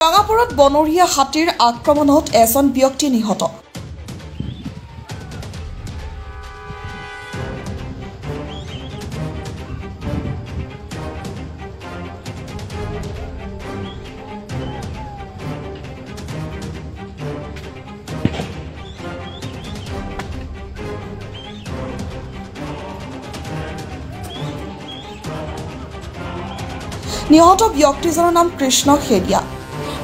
ৰঙাপুৰত বনৰীয়া হাতীৰ আক্ৰমণত এজন ব্যক্তি নিহত। নিহত ব্যক্তিজনৰ নাম কৃষ্ণ খেৰিয়া।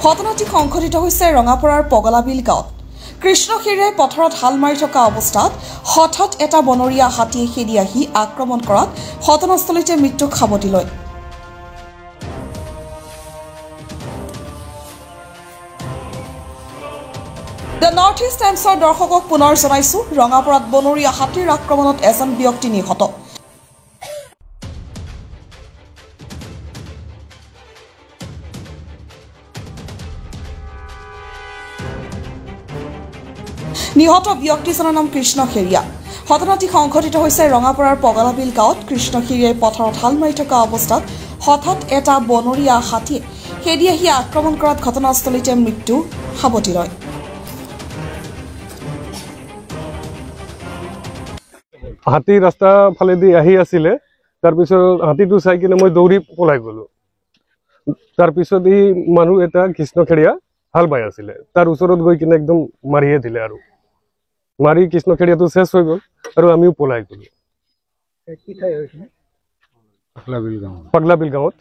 ঘটনাটি সংঘটিত হৈছে ৰঙাপুৰাৰ পগলাবিল গাঁৱত। কৃষ্ণ খেৰিয়াই পথাৰত হাল মাৰি থকা অৱস্থাত হঠাৎ এটা বনৰীয়া হাতীয়ে খেদি আহি আক্ৰমণ কৰাত ঘটনাস্থলীতে মৃত্যুক সাৱটি লয়। দ্য নৰ্থ ইষ্ট টাইমছৰ দৰ্শকক পুনৰ জনাইছো, ৰঙাপুৰত বনৰীয়া হাতীৰ আক্ৰমণত এজন ব্যক্তি নিহত। নিহত ব্যক্তিজনৰ নাম কৃষ্ণ খেৰিয়া। ঘটনাটি সংঘটিত হৈছে ৰঙাপুৰাৰ পগলাবিল গাঁৱত। কৃষ্ণ খেৰিয়াই পথাৰত হাল মাৰি থকা অৱস্থাত হঠাৎ এটা বনৰীয়া হাতীয়ে খেদি আহি আক্ৰমণ কৰাত ঘটনাস্থলীতে মৃত্যু সাৱটি লয়। হাতী ৰাস্তা ফালেদি আহি আছিলে, তাৰপিছত হাতীটো চাই কিনে মই দৌৰি পলাই গলো। তাৰপিছত এই মানুহ এটা কৃষ্ণ খেৰিয়া হাল বাই আছিলে, তাৰ ওচৰত গৈ কিনে একদম মাৰিয়ে দিলে আৰু মাৰি কৃষ্ণ খেৰিয়াটো শেষ হৈ গ'ল আৰু আমিও পলাই গলো। পাগলাবিল গাঁৱত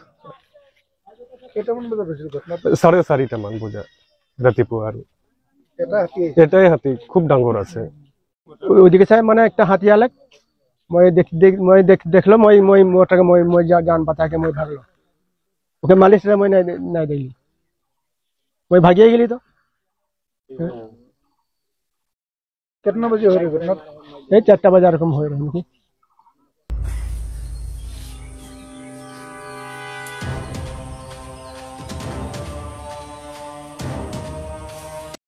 4:30 বজাত ৰাতিপুৱা। আৰু এটাই হাতী খুব ডাঙৰ আছে। ওইদিকে চাই মানে একটা হাতি আলে, মই দেখলো, মই ওটাকে মই जान बताके मैं भागलो। ओके मालिश रे मैं नहीं देखली, मैं भागिए गेली। तो कितना बजे हो रही घटना? 4 बजे रकम हो रही।